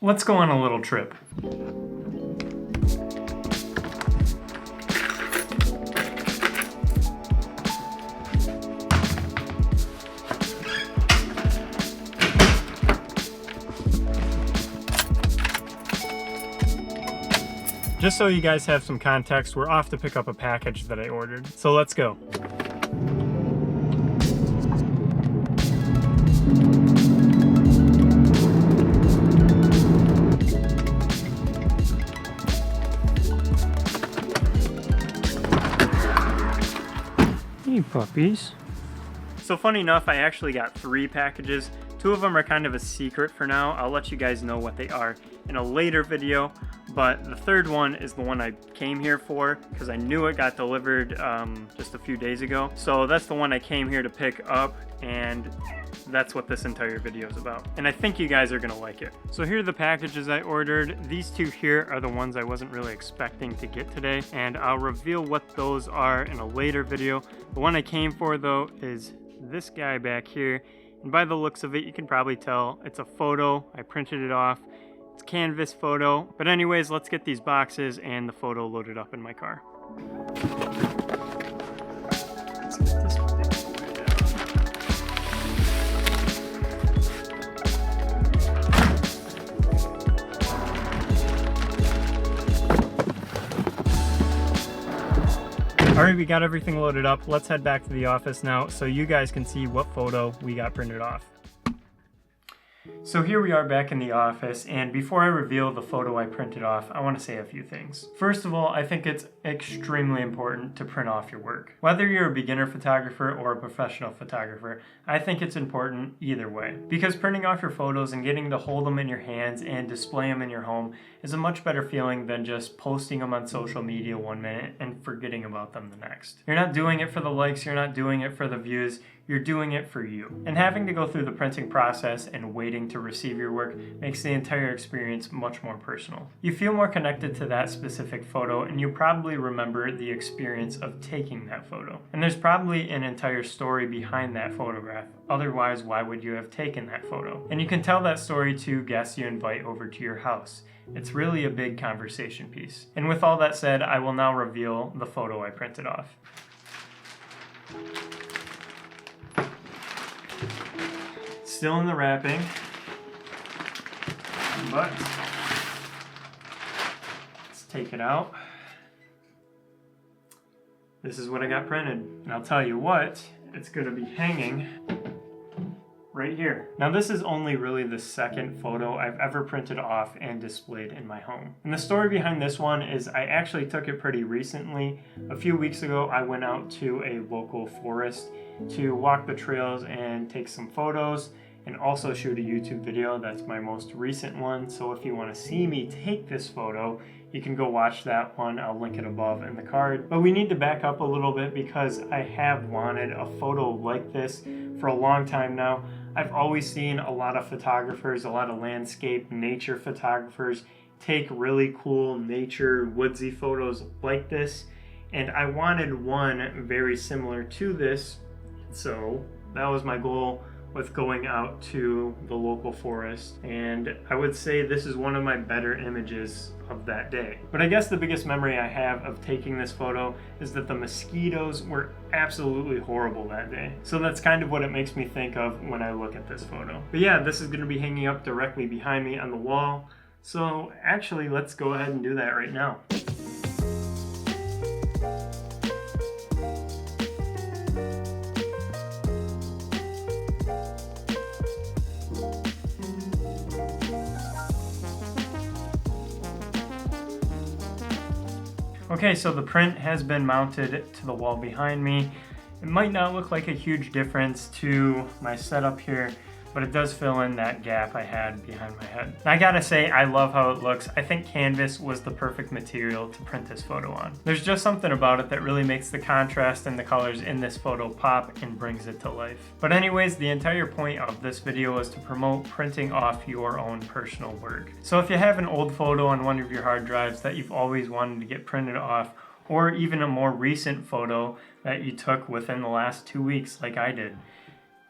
let's go on a little trip. Just so you guys have some context, we're off to pick up a package that I ordered. So let's go. Hey puppies. So funny enough, I actually got 3 packages. 2 of them are kind of a secret for now. I'll let you guys know what they are in a later video. But the 3rd one is the one I came here for because I knew it got delivered just a few days ago. So that's the one I came here to pick up, and that's what this entire video is about. And I think you guys are gonna like it. So here are the packages I ordered. These 2 here are the ones I wasn't really expecting to get today, and I'll reveal what those are in a later video. The one I came for though is this guy back here. And by the looks of it, you can probably tell it's a photo. I printed it off. It's a canvas photo. But anyways, let's get these boxes and the photo loaded up in my car. Let's get this one. Alright, we got everything loaded up. Let's head back to the office now so you guys can see what photo we got printed off. So here we are back in the office, and before I reveal the photo I printed off, I want to say a few things. First of all, I think it's extremely important to print off your work. Whether you're a beginner photographer or a professional photographer, I think it's important either way. Because printing off your photos and getting to hold them in your hands and display them in your home is a much better feeling than just posting them on social media one minute and forgetting about them the next. You're not doing it for the likes, you're not doing it for the views, you're doing it for you. And having to go through the printing process and waiting to receive your work makes the entire experience much more personal. You feel more connected to that specific photo, and you probably remember the experience of taking that photo. And there's probably an entire story behind that photograph. Otherwise, why would you have taken that photo? And you can tell that story to guests you invite over to your house. It's really a big conversation piece. And with all that said, I will now reveal the photo I printed off. Still in the wrapping, but let's take it out. This is what I got printed, and I'll tell you what, it's going to be hanging right here. Now this is only really the 2nd photo I've ever printed off and displayed in my home. And the story behind this one is I actually took it pretty recently. A few weeks ago I went out to a local forest to walk the trails and take some photos and also shoot a YouTube video. That's my most recent one. So if you want to see me take this photo, you can go watch that one. I'll link it above in the card. But we need to back up a little bit because I have wanted a photo like this for a long time now. I've always seen a lot of photographers, a lot of landscape, nature photographers take really cool nature, woodsy photos like this. And I wanted one very similar to this. So that was my goal with going out to the local forest, and I would say this is one of my better images of that day. But I guess the biggest memory I have of taking this photo is that the mosquitoes were absolutely horrible that day. So that's kind of what it makes me think of when I look at this photo. But yeah, this is going to be hanging up directly behind me on the wall. So actually, let's go ahead and do that right now. Okay, so the print has been mounted to the wall behind me. It might not look like a huge difference to my setup here, but it does fill in that gap I had behind my head. I gotta say, I love how it looks. I think canvas was the perfect material to print this photo on. There's just something about it that really makes the contrast and the colors in this photo pop and brings it to life. But anyways, the entire point of this video is to promote printing off your own personal work. So if you have an old photo on one of your hard drives that you've always wanted to get printed off, or even a more recent photo that you took within the last 2 weeks like I did,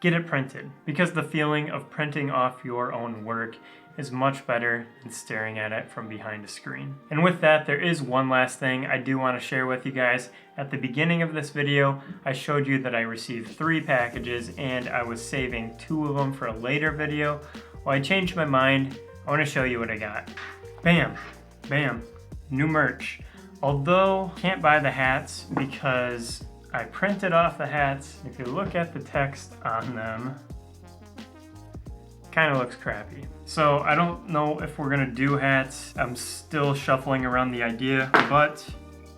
get it printed, because the feeling of printing off your own work is much better than staring at it from behind a screen. And with that, there is one last thing I do want to share with you guys. At the beginning of this video, I showed you that I received 3 packages and I was saving 2 of them for a later video. Well, I changed my mind. I want to show you what I got. Bam, bam, new merch. Although, can't buy the hats because I printed off the hats. If you look at the text on them, kind of looks crappy. So I don't know if we're gonna do hats. I'm still shuffling around the idea, but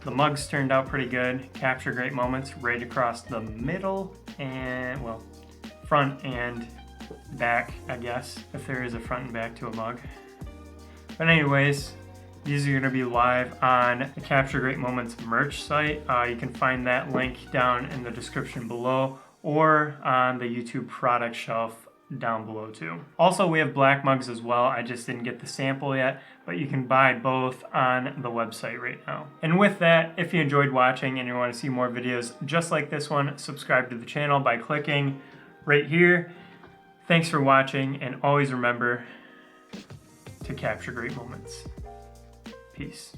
the mugs turned out pretty good. Capture great moments right across the middle and, well, front and back, I guess, if there is a front and back to a mug. But anyways, these are going to be live on the Capture Great Moments merch site. You can find that link down in the description below or on the YouTube product shelf down below too. Also, we have black mugs as well. I just didn't get the sample yet, but you can buy both on the website right now. And with that, if you enjoyed watching and you want to see more videos just like this one, subscribe to the channel by clicking right here. Thanks for watching, and always remember to capture great moments. Peace.